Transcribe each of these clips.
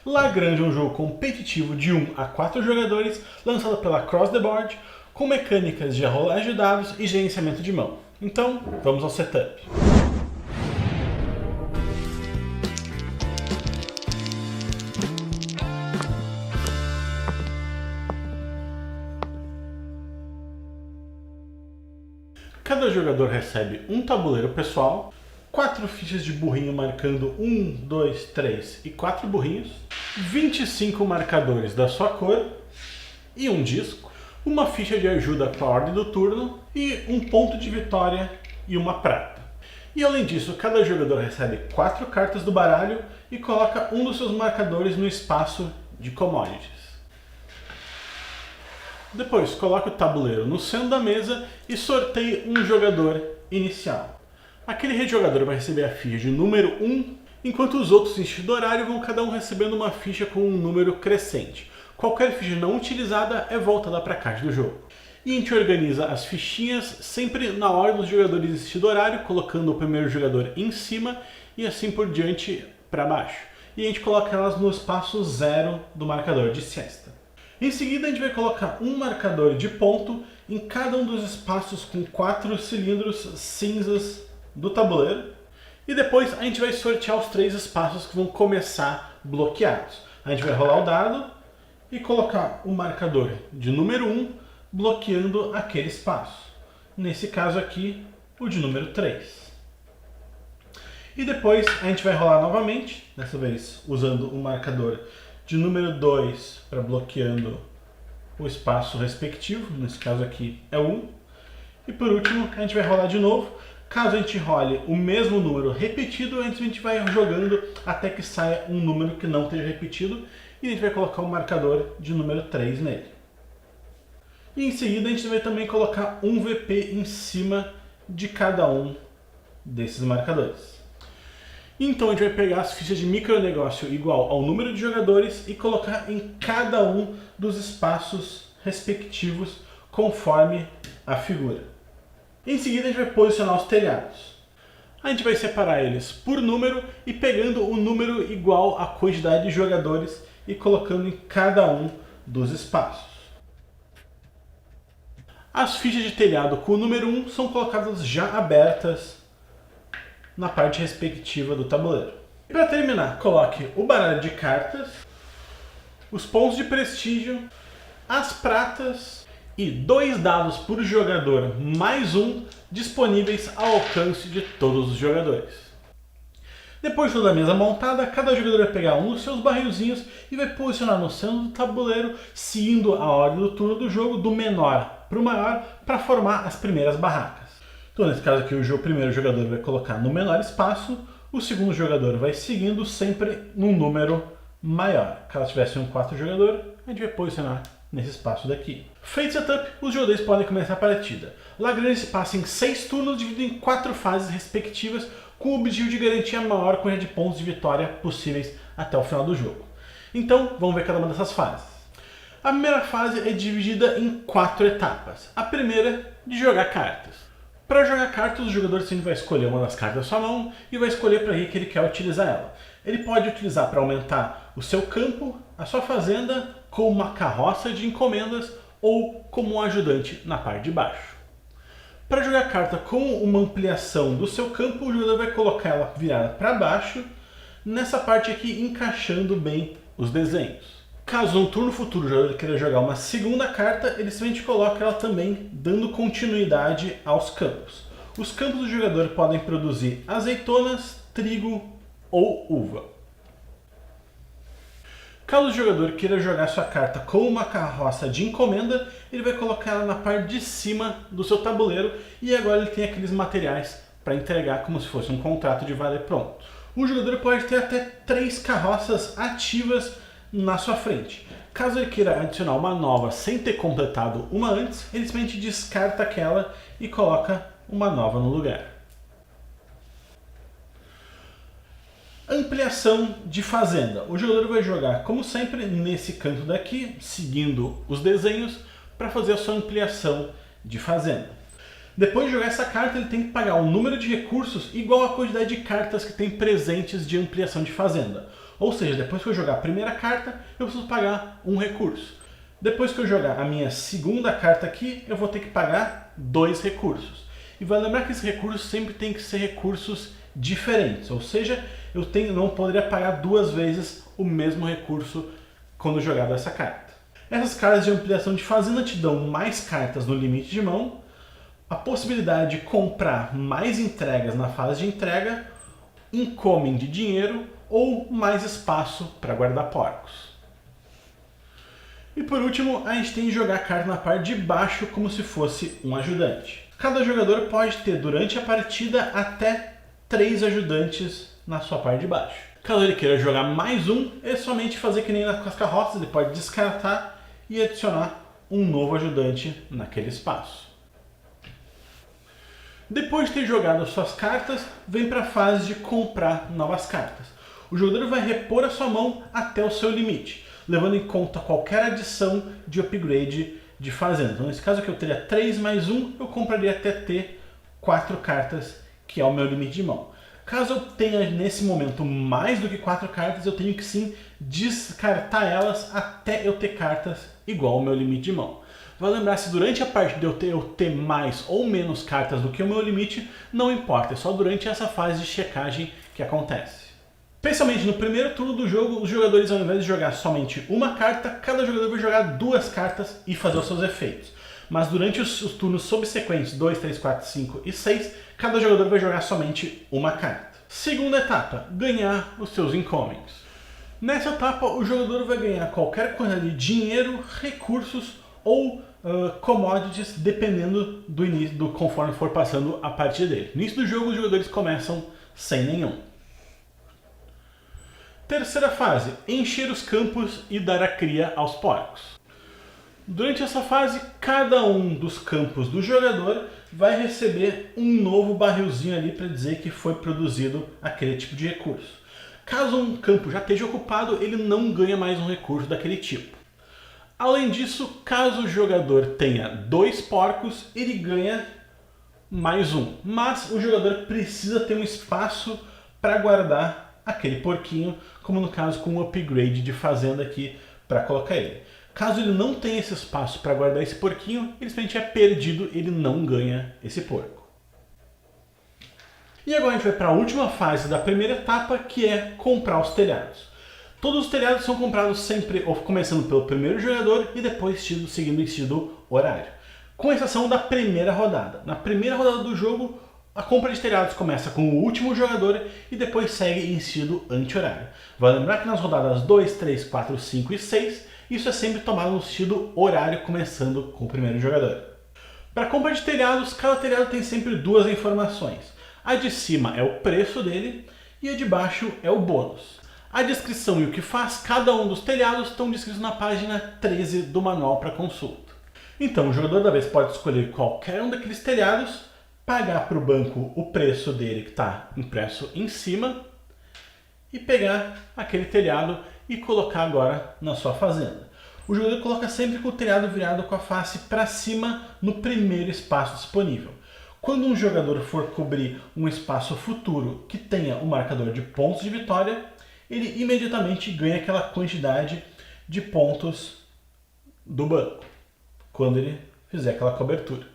Lagrange é um jogo competitivo de 1 a 4 jogadores, lançado pela Cross the Board, com mecânicas de rolagem de dados e gerenciamento de mão. Então, vamos ao setup. Cada jogador recebe um tabuleiro pessoal, 4 fichas de burrinho marcando 1, 2, 3 e 4 burrinhos, 25 marcadores da sua cor e um disco, uma ficha de ajuda para a ordem do turno e um ponto de vitória e uma prata. E além disso, cada jogador recebe 4 cartas do baralho e coloca um dos seus marcadores no espaço de commodities. Depois, coloque o tabuleiro no centro da mesa e sorteie um jogador inicial. Aquele jogador vai receber a ficha de número 1, enquanto os outros em sentido horário vão cada um recebendo uma ficha com um número crescente. Qualquer ficha não utilizada é voltada para a caixa do jogo. E a gente organiza as fichinhas sempre na ordem dos jogadores em sentido horário, colocando o primeiro jogador em cima e assim por diante para baixo. E a gente coloca elas no espaço 0 do marcador de cesta. Em seguida, a gente vai colocar um marcador de ponto em cada um dos espaços com 4 cilindros cinzas do tabuleiro. E depois a gente vai sortear os 3 espaços que vão começar bloqueados. A gente vai rolar o dado e colocar o marcador de número 1 bloqueando aquele espaço. Nesse caso aqui, o de número 3. E depois a gente vai rolar novamente, dessa vez usando o marcador de número 2 para bloqueando o espaço respectivo, nesse caso aqui é 1. E por último, a gente vai rolar de novo. Caso a gente role o mesmo número repetido, a gente vai jogando até que saia um número que não esteja repetido e a gente vai colocar o marcador de número 3 nele. E em seguida a gente vai também colocar um VP em cima de cada um desses marcadores. Então a gente vai pegar as fichas de micronegócio igual ao número de jogadores e colocar em cada um dos espaços respectivos conforme a figura. Em seguida a gente vai posicionar os telhados. A gente vai separar eles por número e pegando o número igual à quantidade de jogadores e colocando em cada um dos espaços. As fichas de telhado com o número 1 são colocadas já abertas na parte respectiva do tabuleiro. E para terminar, coloque o baralho de cartas, os pontos de prestígio, as pratas e 2 dados por jogador mais um disponíveis ao alcance de todos os jogadores. Depois de toda a mesa montada, cada jogador vai pegar um dos seus barrilzinhos e vai posicionar no centro do tabuleiro, seguindo a ordem do turno do jogo do menor para o maior para formar as primeiras barracas. Então, nesse caso aqui, o primeiro jogador vai colocar no menor espaço, o segundo jogador vai seguindo sempre num número maior. Caso tivesse um 4 jogador, a gente vai posicionar nesse espaço daqui. Feito setup, os jogadores podem começar a partida. Lagrange se passa em 6 turnos, dividido em 4 fases respectivas, com o objetivo de garantir a maior quantidade de pontos de vitória possíveis até o final do jogo. Então, vamos ver cada uma dessas fases. A primeira fase é dividida em 4 etapas. A primeira, de jogar cartas. Para jogar cartas, o jogador sempre vai escolher uma das cartas da sua mão e vai escolher para que ele quer utilizar ela. Ele pode utilizar para aumentar o seu campo, a sua fazenda, como uma carroça de encomendas ou como um ajudante na parte de baixo. Para jogar a carta com uma ampliação do seu campo, o jogador vai colocar ela virada para baixo, nessa parte aqui encaixando bem os desenhos. Caso no turno futuro o jogador queira jogar uma segunda carta, ele simplesmente coloca ela também dando continuidade aos campos. Os campos do jogador podem produzir azeitonas, trigo ou uva. Caso o jogador queira jogar sua carta com uma carroça de encomenda, ele vai colocar ela na parte de cima do seu tabuleiro e agora ele tem aqueles materiais para entregar como se fosse um contrato de vale pronto. O jogador pode ter até 3 carroças ativas na sua frente. Caso ele queira adicionar uma nova sem ter completado uma antes, ele simplesmente descarta aquela e coloca uma nova no lugar. Ampliação de fazenda. O jogador vai jogar, como sempre, nesse canto daqui, seguindo os desenhos, para fazer a sua ampliação de fazenda. Depois de jogar essa carta, ele tem que pagar um número de recursos igual à quantidade de cartas que tem presentes de ampliação de fazenda. Ou seja, depois que eu jogar a primeira carta, eu preciso pagar um recurso. Depois que eu jogar a minha segunda carta aqui, eu vou ter que pagar 2 recursos. E vai lembrar que esses recursos sempre tem que ser recursos diferentes. Ou seja, eu não poderia pagar 2 vezes o mesmo recurso quando jogado essa carta. Essas cartas de ampliação de fazenda te dão mais cartas no limite de mão, a possibilidade de comprar mais entregas na fase de entrega, incoming de dinheiro ou mais espaço para guardar porcos. E por último, a gente tem que jogar a carta na parte de baixo como se fosse um ajudante. Cada jogador pode ter durante a partida até 3 ajudantes na sua parte de baixo. Caso ele queira jogar mais um, é somente fazer que nem nas carroças, ele pode descartar e adicionar um novo ajudante naquele espaço. Depois de ter jogado as suas cartas, vem para a fase de comprar novas cartas. O jogador vai repor a sua mão até o seu limite, levando em conta qualquer adição de upgrade de fazenda. Então, nesse caso aqui eu teria 3 mais 1, eu compraria até ter 4 cartas, que é o meu limite de mão. Caso eu tenha nesse momento mais do que 4 cartas, eu tenho que sim descartar elas até eu ter cartas igual ao meu limite de mão. Vai lembrar, se durante a partida eu ter mais ou menos cartas do que o meu limite, não importa, é só durante essa fase de checagem que acontece. Especialmente no primeiro turno do jogo, os jogadores, ao invés de jogar somente uma carta, cada jogador vai jogar 2 cartas e fazer os seus efeitos. Mas durante os turnos subsequentes, 2, 3, 4, 5 e 6, cada jogador vai jogar somente uma carta. Segunda etapa, ganhar os seus incomings. Nessa etapa, o jogador vai ganhar qualquer quantidade de dinheiro, recursos ou commodities, dependendo do início, conforme for passando a partida dele. No início do jogo, os jogadores começam sem nenhum. Terceira fase, encher os campos e dar a cria aos porcos. Durante essa fase, cada um dos campos do jogador vai receber um novo barrilzinho ali para dizer que foi produzido aquele tipo de recurso. Caso um campo já esteja ocupado, ele não ganha mais um recurso daquele tipo. Além disso, caso o jogador tenha 2 porcos, ele ganha mais um. Mas o jogador precisa ter um espaço para guardar aquele porquinho, como no caso com o upgrade de fazenda aqui para colocar ele. Caso ele não tenha esse espaço para guardar esse porquinho, ele simplesmente é perdido, ele não ganha esse porco. E agora a gente vai para a última fase da primeira etapa, que é comprar os telhados. Todos os telhados são comprados sempre, começando pelo primeiro jogador e depois seguindo o estilo horário. Com exceção da primeira rodada. Na primeira rodada do jogo, a compra de telhados começa com o último jogador e depois segue em estilo anti-horário. Vai lembrar que nas rodadas 2, 3, 4, 5 e 6, isso é sempre tomado no estilo horário, começando com o primeiro jogador. Para a compra de telhados, cada telhado tem sempre 2 informações. A de cima é o preço dele e a de baixo é o bônus. A descrição e o que faz cada um dos telhados estão descritos na página 13 do manual para consulta. Então o jogador da vez pode escolher qualquer um daqueles telhados, pagar para o banco o preço dele que está impresso em cima e pegar aquele telhado e colocar agora na sua fazenda. O jogador coloca sempre com o telhado virado com a face para cima no primeiro espaço disponível. Quando um jogador for cobrir um espaço futuro que tenha um marcador de pontos de vitória, ele imediatamente ganha aquela quantidade de pontos do banco, quando ele fizer aquela cobertura.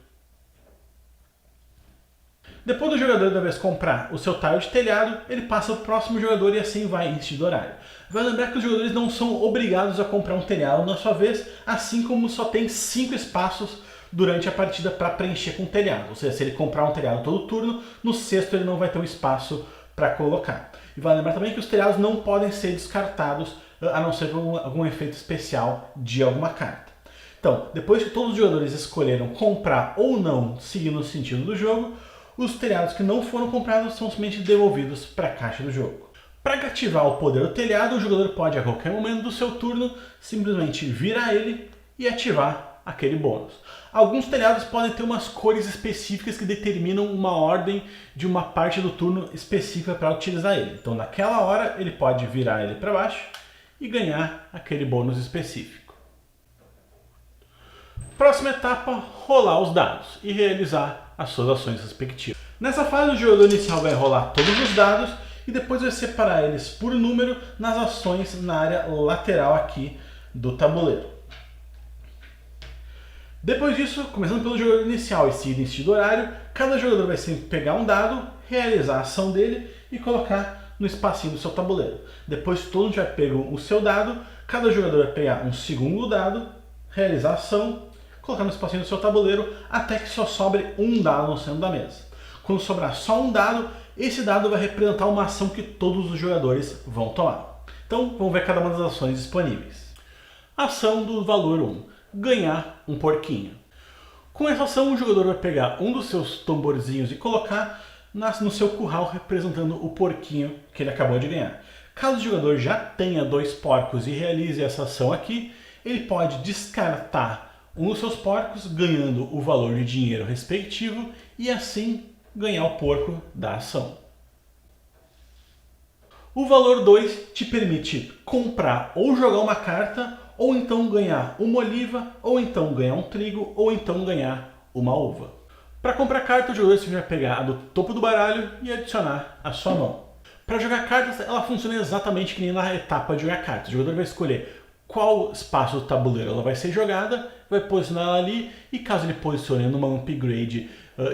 Depois do jogador da vez comprar o seu tile de telhado, ele passa ao próximo jogador e assim vai em estilo horário. Vai lembrar que os jogadores não são obrigados a comprar um telhado na sua vez, assim como só tem 5 espaços durante a partida para preencher com telhado. Ou seja, se ele comprar um telhado todo turno, no sexto ele não vai ter um espaço para colocar. E vai lembrar também que os telhados não podem ser descartados, a não ser com algum efeito especial de alguma carta. Então, depois que todos os jogadores escolheram comprar ou não, seguindo o sentido do jogo, os telhados que não foram comprados são simplesmente devolvidos para a caixa do jogo. Para ativar o poder do telhado, o jogador pode a qualquer momento do seu turno simplesmente virar ele e ativar aquele bônus. Alguns telhados podem ter umas cores específicas que determinam uma ordem de uma parte do turno específica para utilizar ele. Então naquela hora ele pode virar ele para baixo e ganhar aquele bônus específico. Próxima etapa, rolar os dados e realizar as suas ações respectivas. Nessa fase o jogador inicial vai rolar todos os dados e depois vai separar eles por número nas ações na área lateral aqui do tabuleiro. Depois disso, começando pelo jogador inicial e seguindo em sentido horário, cada jogador vai sempre pegar um dado, realizar a ação dele e colocar no espacinho do seu tabuleiro. Depois que todo mundo já pegou o seu dado, cada jogador vai pegar um segundo dado, realizar a ação, colocar no espacinho do seu tabuleiro até que só sobre um dado no centro da mesa. Quando sobrar só um dado, esse dado vai representar uma ação que todos os jogadores vão tomar. Então vamos ver cada uma das ações disponíveis. Ação do valor 1. Ganhar um porquinho. Com essa ação, o jogador vai pegar um dos seus tamborzinhos e colocar no seu curral representando o porquinho que ele acabou de ganhar. Caso o jogador já tenha 2 porcos e realize essa ação aqui, ele pode descartar um dos seus porcos, ganhando o valor de dinheiro respectivo e assim ganhar o porco da ação. O valor 2 te permite comprar ou jogar uma carta, ou então ganhar uma oliva, ou então ganhar um trigo, ou então ganhar uma uva. Para comprar carta, o jogador vai pegar a do topo do baralho e adicionar a sua mão. Para jogar cartas, ela funciona exatamente que nem na etapa de jogar cartas. O jogador vai escolher qual espaço do tabuleiro ela vai ser jogada, vai posicionar ela ali, e caso ele posicione numa upgrade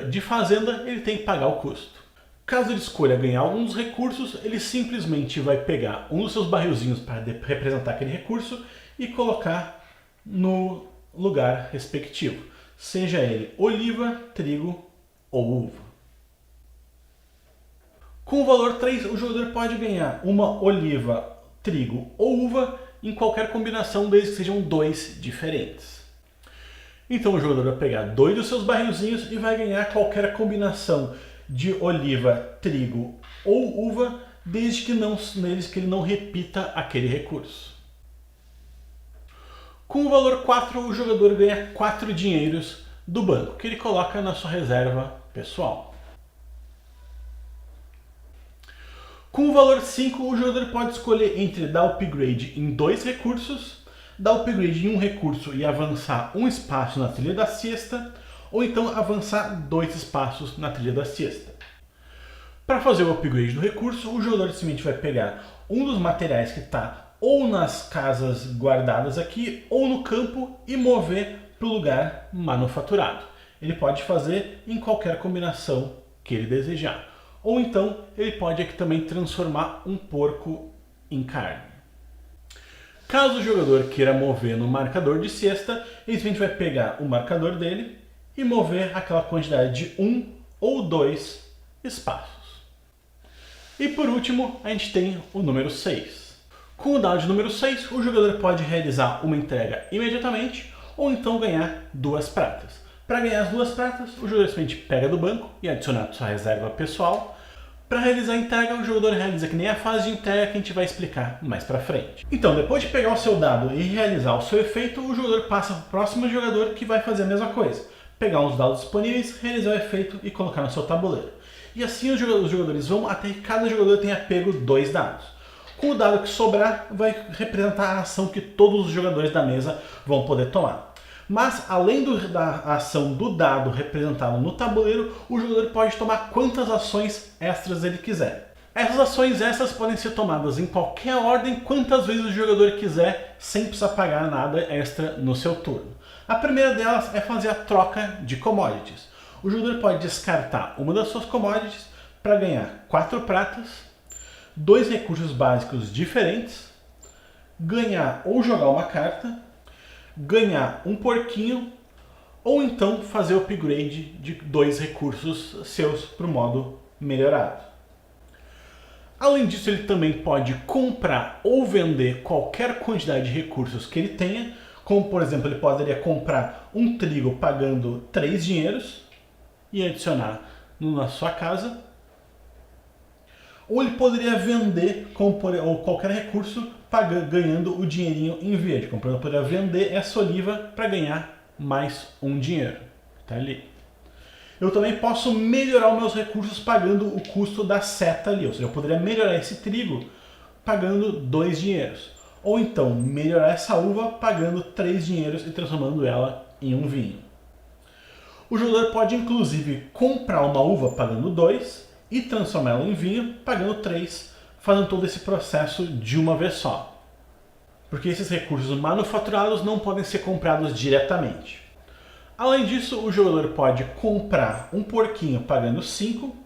de fazenda, ele tem que pagar o custo. Caso ele escolha ganhar algum dos recursos, ele simplesmente vai pegar um dos seus barrilzinhos para representar aquele recurso e colocar no lugar respectivo, seja ele oliva, trigo ou uva. Com o valor 3, o jogador pode ganhar uma oliva, trigo ou uva em qualquer combinação, desde que sejam 2 diferentes. Então o jogador vai pegar 2 dos seus barrilzinhos e vai ganhar qualquer combinação de oliva, trigo ou uva, desde que ele não repita aquele recurso. Com o valor 4, o jogador ganha 4 dinheiros do banco, que ele coloca na sua reserva pessoal. Com o valor 5, o jogador pode escolher entre dar upgrade em 2 recursos, dar upgrade em um recurso e avançar um espaço na trilha da cesta, ou então avançar 2 espaços na trilha da cesta. Para fazer o upgrade do recurso, o jogador simplesmente vai pegar um dos materiais que está ou nas casas guardadas aqui, ou no campo, e mover para o lugar manufaturado. Ele pode fazer em qualquer combinação que ele desejar. Ou então, ele pode aqui também transformar um porco em carne. Caso o jogador queira mover no marcador de cesta, ele simplesmente vai pegar o marcador dele e mover aquela quantidade de 1 ou 2 espaços. E por último, a gente tem o número 6. Com o dado de número 6, o jogador pode realizar uma entrega imediatamente ou então ganhar 2 pratas. Para ganhar as 2 pratas, o jogador simplesmente pega do banco e adiciona a sua reserva pessoal. Para realizar a entrega, o jogador realiza que nem a fase de entrega que a gente vai explicar mais para frente. Então, depois de pegar o seu dado e realizar o seu efeito, o jogador passa para o próximo jogador que vai fazer a mesma coisa. Pegar os dados disponíveis, realizar o efeito e colocar no seu tabuleiro. E assim os jogadores vão até que cada jogador tenha pego 2 dados. Com o dado que sobrar, vai representar a ação que todos os jogadores da mesa vão poder tomar. Mas, além da ação do dado representado no tabuleiro, o jogador pode tomar quantas ações extras ele quiser. Essas ações extras podem ser tomadas em qualquer ordem, quantas vezes o jogador quiser, sem precisar pagar nada extra no seu turno. A primeira delas é fazer a troca de commodities. O jogador pode descartar uma das suas commodities para ganhar 4 pratas, 2 recursos básicos diferentes, ganhar ou jogar uma carta, ganhar um porquinho, ou então fazer o upgrade de 2 recursos seus para o modo melhorado. Além disso, ele também pode comprar ou vender qualquer quantidade de recursos que ele tenha, como por exemplo, ele poderia comprar um trigo pagando 3 dinheiros e adicionar na sua casa. Ou ele poderia vender ou qualquer recurso ganhando o dinheirinho em verde. Como por exemplo, eu poderia vender essa oliva para ganhar mais um dinheiro. Tá ali. Eu também posso melhorar os meus recursos pagando o custo da seta ali. Ou seja, eu poderia melhorar esse trigo pagando 2 dinheiros. Ou então melhorar essa uva pagando 3 dinheiros e transformando ela em um vinho. O jogador pode inclusive comprar uma uva pagando 2 e transformá-lo em vinho, pagando 3, fazendo todo esse processo de uma vez só. Porque esses recursos manufaturados não podem ser comprados diretamente. Além disso, o jogador pode comprar um porquinho pagando 5,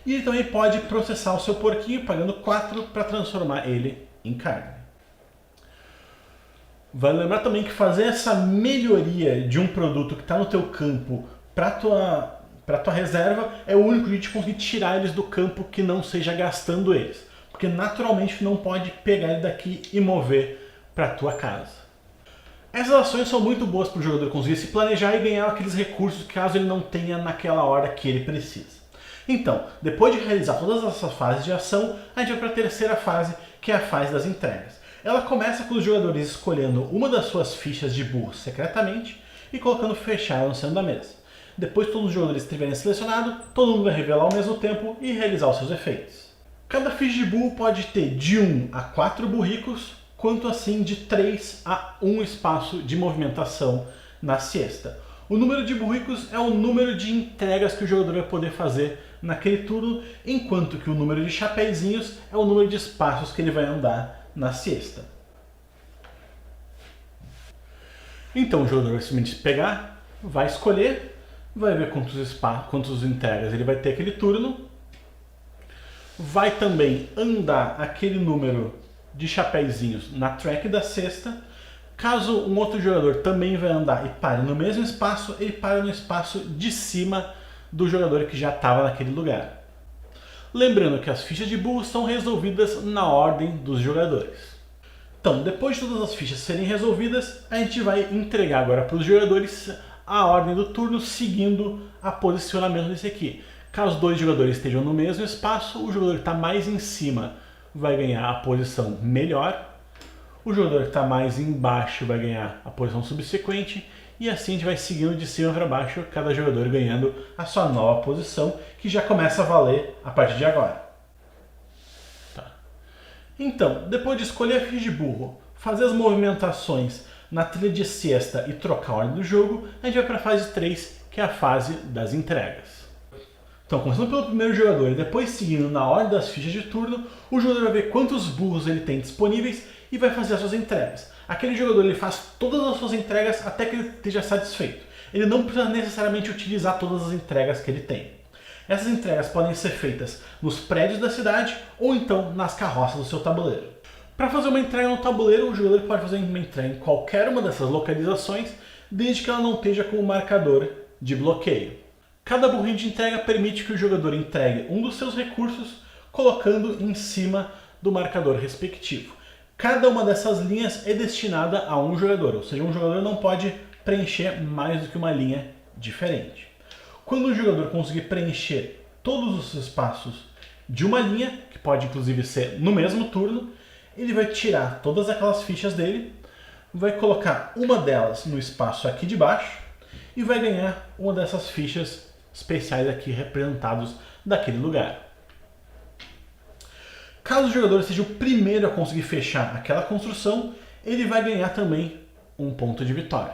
e ele também pode processar o seu porquinho pagando 4 para transformar ele em carne. Vale lembrar também que fazer essa melhoria de um produto que está no teu campo para tua reserva é o único jeito de conseguir tirar eles do campo que não seja gastando eles. Porque naturalmente tu não pode pegar ele daqui e mover para tua casa. Essas ações são muito boas para o jogador conseguir se planejar e ganhar aqueles recursos caso ele não tenha naquela hora que ele precisa. Então, depois de realizar todas essas fases de ação, a gente vai para a terceira fase, que é a fase das entregas. Ela começa com os jogadores escolhendo uma das suas fichas de burro secretamente e colocando fechar no centro da mesa. Depois que todos os jogadores estiverem selecionados, todo mundo vai revelar ao mesmo tempo e realizar os seus efeitos. Cada ficha de burro pode ter de 1 a 4 burricos, quanto assim de 3 a 1 espaço de movimentação na cesta. O número de burricos é o número de entregas que o jogador vai poder fazer naquele turno, enquanto que o número de chapeizinhos é o número de espaços que ele vai andar na cesta. Então o jogador vai simplesmente pegar, vai escolher, vai ver quantas entregas ele vai ter aquele turno, vai também andar aquele número de chapeizinhos na track da cesta. Caso um outro jogador também vai andar e pare no mesmo espaço, ele para no espaço de cima do jogador que já estava naquele lugar. Lembrando que as fichas de burro são resolvidas na ordem dos jogadores. Então, depois de todas as fichas serem resolvidas, a gente vai entregar agora para os jogadores a ordem do turno seguindo o posicionamento desse aqui. Caso 2 jogadores estejam no mesmo espaço, o jogador que está mais em cima vai ganhar a posição melhor, o jogador que está mais embaixo vai ganhar a posição subsequente, e assim a gente vai seguindo de cima para baixo, cada jogador ganhando a sua nova posição, que já começa a valer a partir de agora. Tá. Então, depois de escolher a ficha de burro, fazer as movimentações na trilha de cesta e trocar a ordem do jogo, a gente vai para a fase 3, que é a fase das entregas. Então, começando pelo primeiro jogador e depois seguindo na ordem das fichas de turno, o jogador vai ver quantos burros ele tem disponíveis e vai fazer as suas entregas. Aquele jogador ele faz todas as suas entregas até que ele esteja satisfeito. Ele não precisa necessariamente utilizar todas as entregas que ele tem. Essas entregas podem ser feitas nos prédios da cidade ou então nas carroças do seu tabuleiro. Para fazer uma entrega no tabuleiro, o jogador pode fazer uma entrega em qualquer uma dessas localizações, desde que ela não esteja com o marcador de bloqueio. Cada burrinho de entrega permite que o jogador entregue um dos seus recursos, colocando em cima do marcador respectivo. Cada uma dessas linhas é destinada a um jogador, ou seja, um jogador não pode preencher mais do que uma linha diferente. Quando o jogador conseguir preencher todos os espaços de uma linha, que pode inclusive ser no mesmo turno, ele vai tirar todas aquelas fichas dele, vai colocar uma delas no espaço aqui de baixo e vai ganhar uma dessas fichas especiais aqui representados daquele lugar. Caso o jogador seja o primeiro a conseguir fechar aquela construção, ele vai ganhar também um ponto de vitória.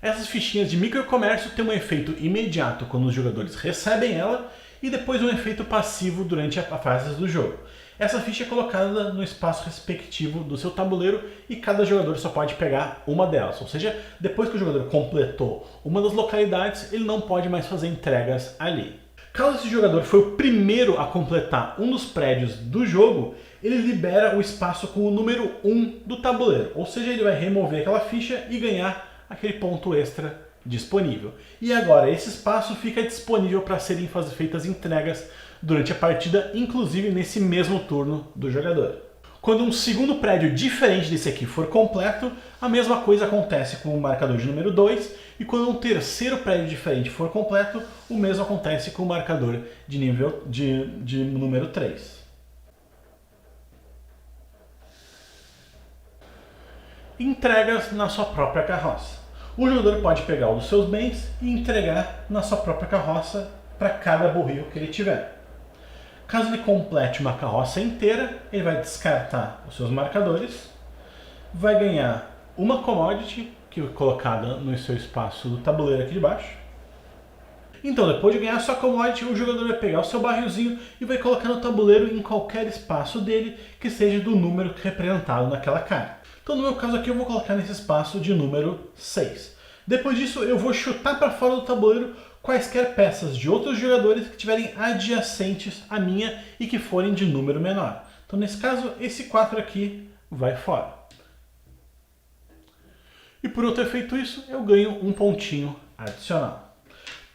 Essas fichinhas de microcomércio têm um efeito imediato quando os jogadores recebem ela e depois um efeito passivo durante a fase do jogo. Essa ficha é colocada no espaço respectivo do seu tabuleiro e cada jogador só pode pegar uma delas. Ou seja, depois que o jogador completou uma das localidades, ele não pode mais fazer entregas ali. Caso esse jogador for o primeiro a completar um dos prédios do jogo, ele libera o espaço com o número 1 do tabuleiro. Ou seja, ele vai remover aquela ficha e ganhar aquele ponto extra disponível. E agora esse espaço fica disponível para serem feitas entregas durante a partida, inclusive nesse mesmo turno do jogador. Quando um segundo prédio diferente desse aqui for completo, a mesma coisa acontece com o marcador de número 2, e quando um terceiro prédio diferente for completo, o mesmo acontece com o marcador de nível de número 3. Entregas na sua própria carroça. O jogador pode pegar um dos seus bens e entregar na sua própria carroça para cada burril que ele tiver. Caso ele complete uma carroça inteira, ele vai descartar os seus marcadores, vai ganhar uma commodity, que é colocada no seu espaço do tabuleiro aqui de baixo, Então, depois de ganhar sua commodity, o jogador vai pegar o seu barrilzinho e vai colocar no tabuleiro em qualquer espaço dele que seja do número representado naquela carta. Então, no meu caso aqui, eu vou colocar nesse espaço de número 6. Depois disso, eu vou chutar para fora do tabuleiro quaisquer peças de outros jogadores que estiverem adjacentes à minha e que forem de número menor. Então, nesse caso, esse 4 aqui vai fora. E por eu ter feito isso, eu ganho um pontinho adicional.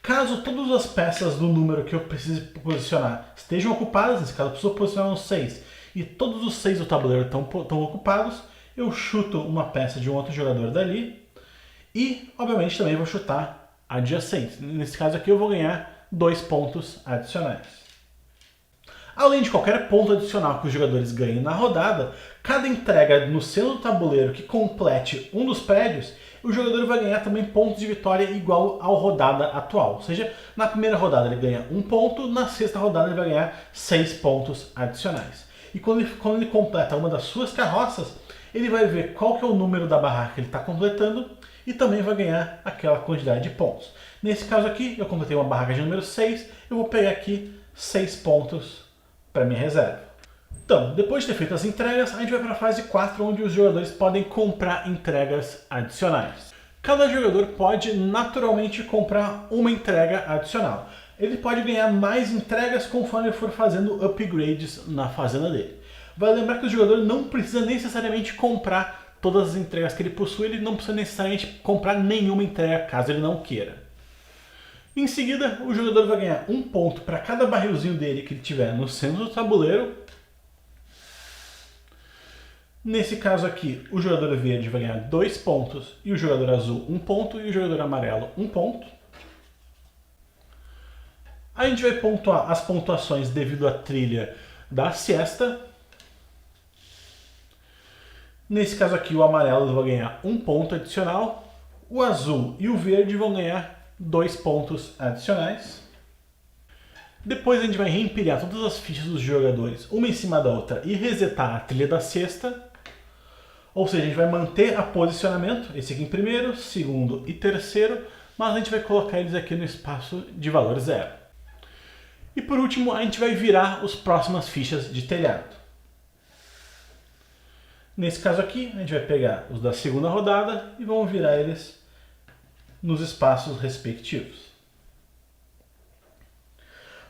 Caso todas as peças do número que eu preciso posicionar estejam ocupadas, nesse caso eu preciso posicionar um 6, e todos os 6 do tabuleiro estão ocupados, eu chuto uma peça de um outro jogador dali e, obviamente, também vou chutar adjacente. Nesse caso aqui eu vou ganhar 2 pontos adicionais. Além de qualquer ponto adicional que os jogadores ganhem na rodada, cada entrega no centro do tabuleiro que complete um dos prédios, o jogador vai ganhar também pontos de vitória igual à rodada atual. Ou seja, na primeira rodada ele ganha 1 ponto, na sexta rodada ele vai ganhar 6 pontos adicionais. E quando ele completa uma das suas carroças, ele vai ver qual que é o número da barraca que ele está completando e também vai ganhar aquela quantidade de pontos. Nesse caso aqui, eu completei uma barraca de número 6, eu vou pegar aqui 6 pontos para minha reserva. Então, depois de ter feito as entregas, a gente vai para a fase 4, onde os jogadores podem comprar entregas adicionais. Cada jogador pode naturalmente comprar uma entrega adicional. Ele pode ganhar mais entregas conforme ele for fazendo upgrades na fazenda dele. Vale lembrar que o jogador não precisa necessariamente comprar todas as entregas que ele possui, ele não precisa necessariamente comprar nenhuma entrega caso ele não queira. Em seguida, o jogador vai ganhar 1 ponto para cada barrilzinho dele que ele tiver no centro do tabuleiro. Nesse caso aqui, o jogador verde vai ganhar 2 pontos e o jogador azul 1 ponto e o jogador amarelo 1 ponto. A gente vai pontuar as pontuações devido à trilha da siesta. Nesse caso aqui, o amarelo vai ganhar 1 ponto adicional, o azul e o verde vão ganhar 2 pontos adicionais. Depois a gente vai reempilhar todas as fichas dos jogadores, uma em cima da outra, e resetar a trilha da cesta. Ou seja, a gente vai manter o posicionamento, esse aqui em primeiro, segundo e terceiro, mas a gente vai colocar eles aqui no espaço de valor 0. E por último, a gente vai virar as próximas fichas de telhado. Nesse caso aqui, a gente vai pegar os da segunda rodada e vamos virar eles nos espaços respectivos.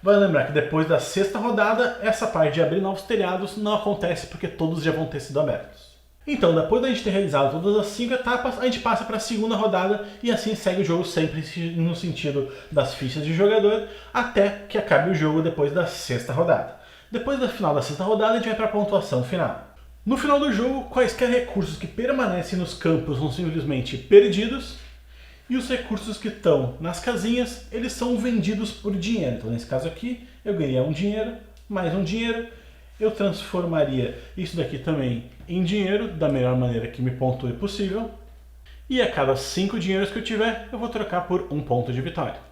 Vale lembrar que depois da sexta rodada, essa parte de abrir novos telhados não acontece porque todos já vão ter sido abertos. Então, depois da gente ter realizado todas as 5 etapas, a gente passa para a segunda rodada e assim segue o jogo sempre no sentido das fichas de jogador, até que acabe o jogo depois da sexta rodada. Depois do final da sexta rodada, a gente vai para a pontuação final. No final do jogo, quaisquer recursos que permanecem nos campos são simplesmente perdidos, e os recursos que estão nas casinhas, eles são vendidos por dinheiro. Então, nesse caso aqui, eu ganharia um dinheiro, mais um dinheiro. Eu transformaria isso daqui também em dinheiro, da melhor maneira que me pontue possível. E a cada 5 dinheiros que eu tiver, eu vou trocar por 1 ponto de vitória.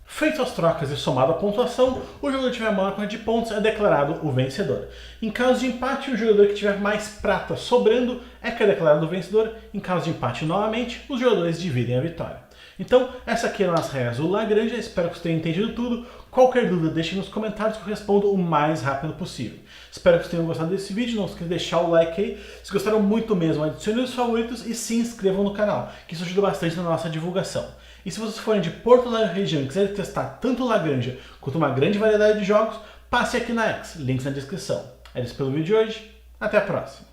Feitas as trocas e somado a pontuação, o jogador que tiver a maior quantidade de pontos é declarado o vencedor. Em caso de empate, o jogador que tiver mais prata sobrando é que é declarado o vencedor. Em caso de empate novamente, os jogadores dividem a vitória. Então, essa aqui eram as regras do Lagrange, espero que você tenha entendido tudo. Qualquer dúvida, deixe nos comentários que eu respondo o mais rápido possível. Espero que vocês tenham gostado desse vídeo, não esqueça de deixar o like aí. Se gostaram muito mesmo, adicione os favoritos e se inscrevam no canal, que isso ajuda bastante na nossa divulgação. E se vocês forem de Porto Alegre região e quiserem testar tanto o Lagrange quanto uma grande variedade de jogos, passe aqui na X, links na descrição. É isso pelo vídeo de hoje, até a próxima!